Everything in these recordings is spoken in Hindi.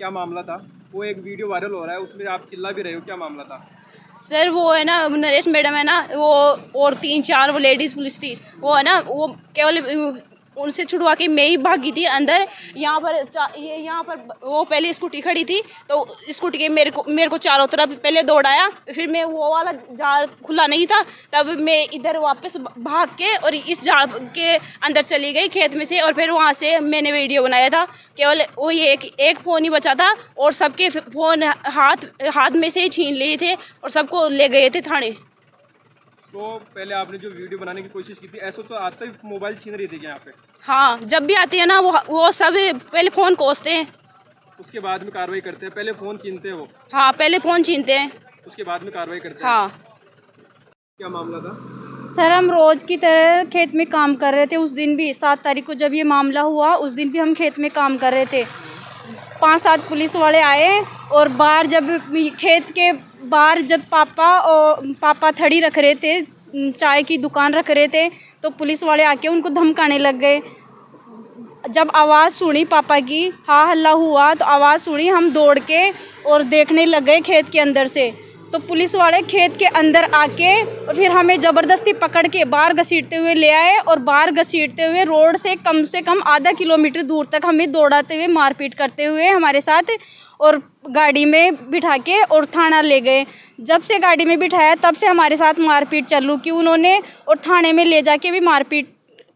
क्या मामला था? वो एक वीडियो वायरल हो रहा है, उसमें आप चिल्ला भी रहे हो, क्या मामला था? सर वो है ना, नरेश मैडम है ना वो, और 3-4 वो लेडीज पुलिस थी, वो है ना, वो केवल उनसे छुड़वा के मैं ही भागी थी अंदर। यहाँ पर ये यहाँ पर वो पहले स्कूटी खड़ी थी, तो स्कूटी के मेरे को चारों तरफ पहले दौड़ाया, फिर मैं वो वाला जाल खुला नहीं था, तब मैं इधर वापस भाग के और इस जाल के अंदर चली गई खेत में से, और फिर वहाँ से मैंने वीडियो बनाया था। केवल वो ये एक फ़ोन ही बचा था, और सबके फ़ोन हाथ में से ही छीन लिए थे और सबको ले गए थे थाने। तो पहले आपने जो वीडियो बनाने की कोशिश की थी, ऐसा तो आज तक मोबाइल छीन रही थी क्या यहाँ पे? हाँ, जब भी आती है ना वो सब पहले फ़ोन कोसते हैं, उसके बाद में कार्रवाई करते हैं? पहले फ़ोन छीनते हैं वो, हाँ पहले फ़ोन छीनते हैं, उसके बाद में कार्रवाई करते हैं? हाँ। क्या मामला था? सर हम रोज़ की तरह खेत में काम कर रहे थे। उस दिन भी 7 तारीख को जब ये मामला हुआ, उस दिन भी हम खेत में काम कर रहे थे। 5-7 पुलिस वाले आए और बाहर जब खेत के बाहर जब पापा थड़ी रख रहे थे, चाय की दुकान रख रहे थे, तो पुलिस वाले आके उनको धमकाने लग गए। जब आवाज़ सुनी पापा की, हा हल्ला हुआ, तो आवाज़ सुनी, हम दौड़ के और देखने लग गए खेत के अंदर से। तो पुलिस वाले खेत के अंदर आके और फिर हमें ज़बरदस्ती पकड़ के बाहर घसीटते हुए ले आए, और बाहर घसीटते हुए रोड से कम आधा किलोमीटर दूर तक हमें दौड़ाते हुए मारपीट करते हुए हमारे साथ, और गाड़ी में बिठा के और थाना ले गए। जब से गाड़ी में बिठाया तब से हमारे साथ मारपीट चालू की उन्होंने, और थाने में ले जाके भी मारपीट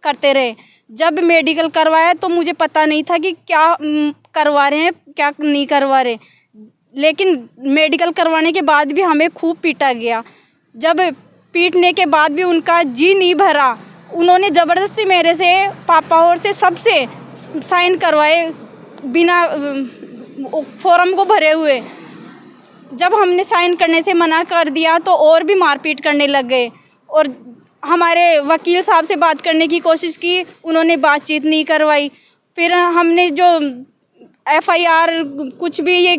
करते रहे। जब मेडिकल करवाया तो मुझे पता नहीं था कि क्या करवा रहे हैं, क्या नहीं करवा रहे, लेकिन मेडिकल करवाने के बाद भी हमें खूब पीटा गया। जब पीटने के बाद भी उनका जी नहीं भरा, उन्होंने ज़बरदस्ती मेरे से, पापा और से, सबसे साइन करवाए बिना फॉर्म को भरे हुए। जब हमने साइन करने से मना कर दिया तो और भी मारपीट करने लग गए, और हमारे वकील साहब से बात करने की कोशिश की, उन्होंने बातचीत नहीं करवाई। फिर हमने जो FIR कुछ भी ये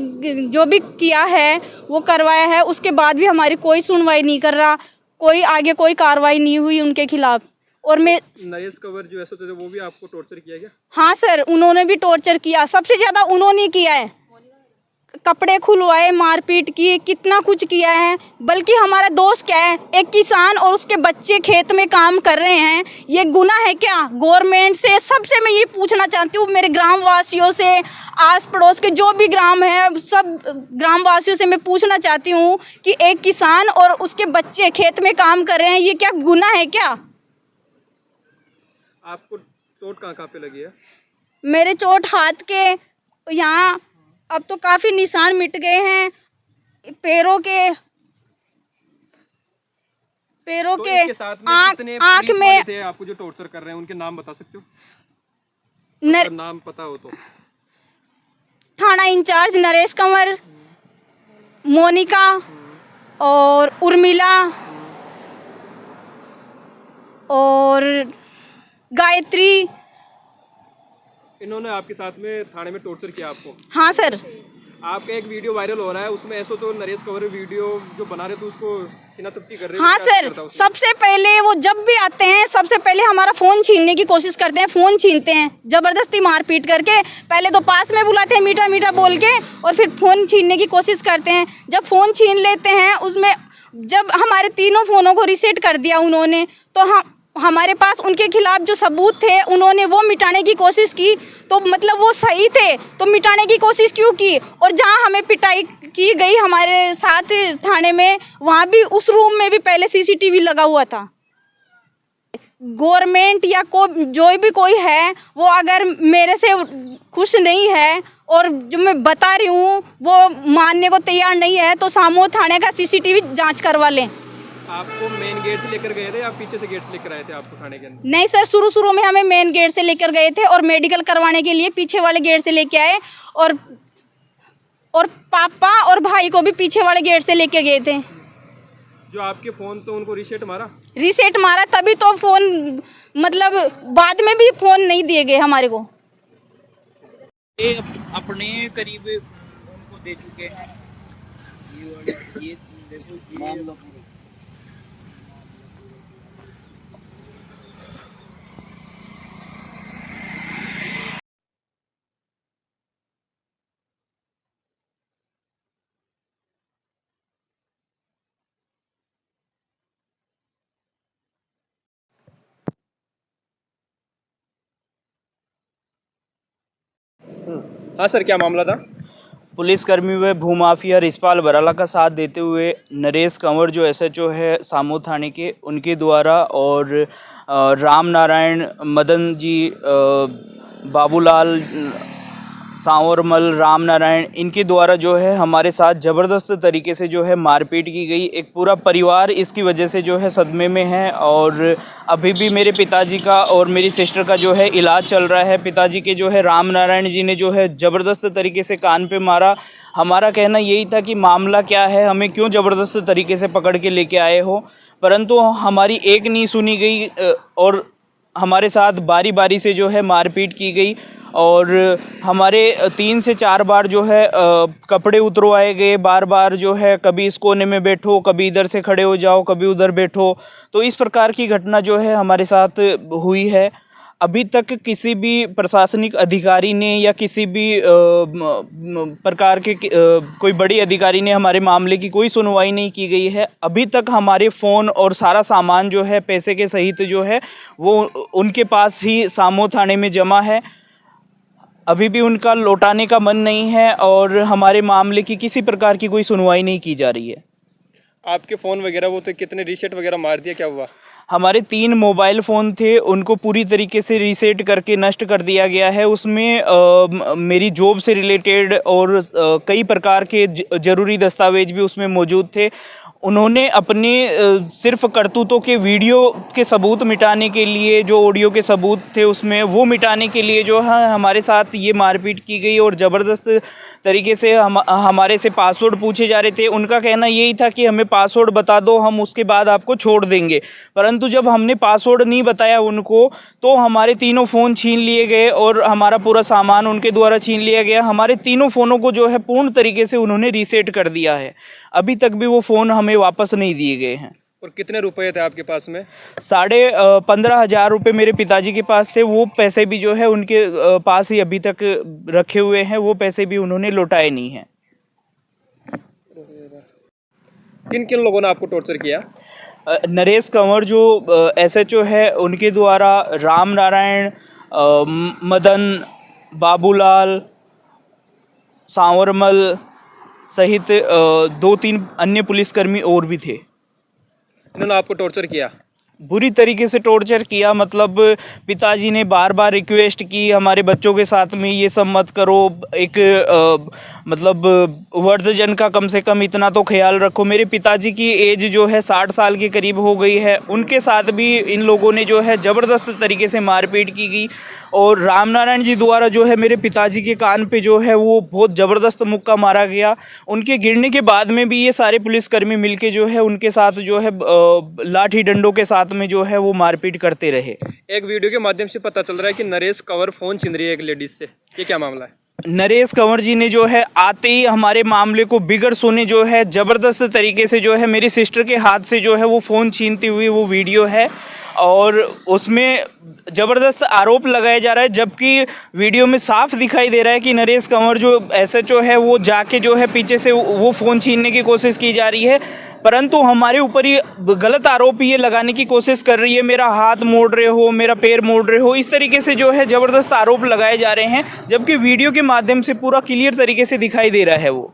जो भी किया है वो करवाया है, उसके बाद भी हमारी कोई सुनवाई नहीं कर रहा, कोई आगे कोई कार्रवाई नहीं हुई उनके खिलाफ। और मैं नरेश कंवर जो ऐसा वो भी आपको टॉर्चर किया गया? हाँ सर, उन्होंने भी टॉर्चर किया, सबसे ज़्यादा उन्होंने किया है। कपड़े खुलवाए, मारपीट की, कितना कुछ किया है। बल्कि हमारा दोस्त क्या है, एक किसान और उसके बच्चे खेत में काम कर रहे हैं, ये गुनाह है क्या? गवर्नमेंट से सबसे मैं ये पूछना चाहती हूँ, मेरे ग्राम वासियों से, आस पड़ोस के जो भी ग्राम है, सब ग्राम वासियों से मैं पूछना चाहती हूँ कि एक किसान और उसके बच्चे खेत में काम कर रहे हैं, ये क्या गुनाह है क्या? आपको चोट कहाँ कहाँ पे लगी है? मेरे चोट हाथ के यहाँ, अब तो काफ़ी निशान मिट गए हैं, पैरों के तो इसके साथ में कितने आँख पुलिस में। वाले थे आपको जो टॉर्चर कर रहे हैं, उनके नाम बता सकते हो? अगर नाम पता हो तो। थाना इंचार्ज नरेश कंवर, मोनिका और उर्मिला और गायत्री। इन्होंने आपके साथ में थाने में टॉर्चर किया आपको? हाँ सर। आपका एक वीडियो वायरल हो रहा है, उसमें ऐसा तो नरेश कंवर वीडियो जो बना रहे थे उसको सीना चपटी कर रहे हैं। हाँ सर, सबसे पहले वो जब भी आते हैं सबसे पहले हमारा फ़ोन छीनने की कोशिश करते हैं, फ़ोन छीनते हैं ज़बरदस्ती मारपीट करके। पहले तो पास में बुलाते हैं मीठा मीठा बोल के, और फिर फ़ोन छीनने की कोशिश करते हैं। जब फ़ोन छीन लेते हैं, उसमें जब हमारे तीनों फ़ोनों को रीसेट कर दिया उन्होंने, तो हमारे पास उनके खिलाफ जो सबूत थे उन्होंने वो मिटाने की कोशिश की। तो मतलब वो सही थे तो मिटाने की कोशिश क्यों की? और जहाँ हमें पिटाई की गई हमारे साथ थाने में, वहाँ भी उस रूम में भी पहले CCTV लगा हुआ था। गवर्नमेंट या जो भी कोई है, वो अगर मेरे से खुश नहीं है और जो मैं बता रही हूँ वो मानने को तैयार नहीं है, तो सामो थाने का CCTV जांच करवा लें। आपको मेन गेट से लेकर गए थे या पीछे से गेट से लेकर आए थे आपको थाने के अंदर? नहीं सर, शुरू में हमें मेन गेट से लेकर गए थे, और मेडिकल करवाने के लिए पीछे वाले गेट से लेके आए, और पापा और भाई को भी पीछे वाले गेट से लेके गए थे। जो आपके फ़ोन तो उनको रीसेट मारा? रीसेट मारा, तभी तो फ़ोन, मतलब बाद में भी फ़ोन नहीं दिए गए हमारे को। ये अपने करीब उनको दे चुके हैं। ये देखो, ये हाँ सर, क्या मामला था? पुलिसकर्मी व भूमाफिया रिछपाल बराला का साथ देते हुए नरेश कंवर जो एसएचओ है सामो थाने के, उनके द्वारा और राम नारायण मदन जी, बाबूलाल सांवरमल, राम नारायण, इनके द्वारा जो है हमारे साथ ज़बरदस्त तरीके से जो है मारपीट की गई। एक पूरा परिवार इसकी वजह से जो है सदमे में है और अभी भी मेरे पिताजी का और मेरी सिस्टर का जो है इलाज चल रहा है। पिताजी के जो है राम नारायण जी ने जो है ज़बरदस्त तरीके से कान पे मारा। हमारा कहना यही था कि मामला क्या है, हमें क्यों ज़बरदस्त तरीके से पकड़ के लेके आए हो, परंतु हमारी एक नहीं सुनी गई और हमारे साथ बारी बारी से जो है मारपीट की गई और हमारे 3 से 4 बार जो है कपड़े उतरवाए गए। बार बार जो है कभी इस कोने में बैठो, कभी इधर से खड़े हो जाओ, कभी उधर बैठो। तो इस प्रकार की घटना जो है हमारे साथ हुई है। अभी तक किसी भी प्रशासनिक अधिकारी ने या किसी भी प्रकार के कोई बड़ी अधिकारी ने हमारे मामले की कोई सुनवाई नहीं की गई है। अभी तक हमारे फ़ोन और सारा सामान जो है पैसे के सहित जो है वो उनके पास ही सामो थाने में जमा है। अभी भी उनका लौटाने का मन नहीं है और हमारे मामले की किसी प्रकार की कोई सुनवाई नहीं की जा रही है। आपके फ़ोन वगैरह वो थे, कितने रीसेट वगैरह मार दिया, क्या हुआ? हमारे 3 मोबाइल फ़ोन थे, उनको पूरी तरीके से रीसेट करके नष्ट कर दिया गया है। उसमें मेरी जॉब से रिलेटेड और कई प्रकार के ज़रूरी दस्तावेज भी उसमें मौजूद थे। उन्होंने अपने सिर्फ करतूतों के वीडियो के सबूत मिटाने के लिए, जो ऑडियो के सबूत थे उसमें, वो मिटाने के लिए जो है हमारे साथ ये मारपीट की गई और ज़बरदस्त तरीके से हमारे से पासवर्ड पूछे जा रहे थे। उनका कहना यही था कि हमें पासवर्ड बता दो, हम उसके बाद आपको छोड़ देंगे। परंतु जब हमने पासवर्ड नहीं बताया उनको तो हमारे तीनों फ़ोन छीन लिए गए और हमारा पूरा सामान उनके द्वारा छीन लिया गया। हमारे तीनों फ़ोनों को जो है पूर्ण तरीके से उन्होंने रीसेट कर दिया है। अभी तक भी वो फ़ोन हमें वापस नहीं दिए गए हैं। और कितने रुपए थे आपके पास में? 15,500 रुपये मेरे पिताजी के पास थे। वो पैसे भी जो है उनके पास ही अभी तक रखे हुए हैं, वो पैसे भी उन्होंने लौटाए नहीं हैं। किन किन लोगों ने आपको टॉर्चर किया? नरेश कंवर जो एसएचओ है उनके द्वारा राम नारायण, मदन, बाबूलाल, सांवरमल सहित 2-3 अन्य पुलिसकर्मी और भी थे। इन्होंने आपको टॉर्चर किया? बुरी तरीके से टॉर्चर किया। मतलब पिताजी ने बार बार रिक्वेस्ट की हमारे बच्चों के साथ में ये सब मत करो, एक मतलब वर्धजन का कम से कम इतना तो ख्याल रखो। मेरे पिताजी की एज जो है 60 साल के करीब हो गई है, उनके साथ भी इन लोगों ने जो है ज़बरदस्त तरीके से मारपीट की गई। और राम नारायण जी द्वारा जो है मेरे पिताजी के कान पे जो है वो बहुत ज़बरदस्त मुक्का मारा गया। उनके गिरने के बाद में भी ये सारे पुलिसकर्मी मिलके जो है उनके साथ जो है लाठी डंडों के साथ में जो है वो मारपीट करते रहे। एक वीडियो के माध्यम से पता चल रहा है कि नरेश कंवर फ़ोन छीन रही है एक लेडीज से, ये क्या मामला है? नरेश कंवर जी ने जो है आते ही हमारे मामले को बिगड़ सुने जो है ज़बरदस्त तरीके से जो है मेरी सिस्टर के हाथ से जो है वो फ़ोन छीनती हुई वो वीडियो है और उसमें ज़बरदस्त आरोप लगाया जा रहा है, जबकि वीडियो में साफ दिखाई दे रहा है कि नरेश कंवर जो एसएचओ है वो जाके जो है पीछे से वो फ़ोन छीनने की कोशिश की जा रही है। परंतु हमारे ऊपर ये गलत आरोप ये लगाने की कोशिश कर रही है, मेरा हाथ मोड़ रहे हो, मेरा पैर मोड़ रहे हो, इस तरीके से जो है ज़बरदस्त आरोप लगाए जा रहे हैं, जबकि वीडियो के माध्यम से पूरा क्लियर तरीके से दिखाई दे रहा है वो।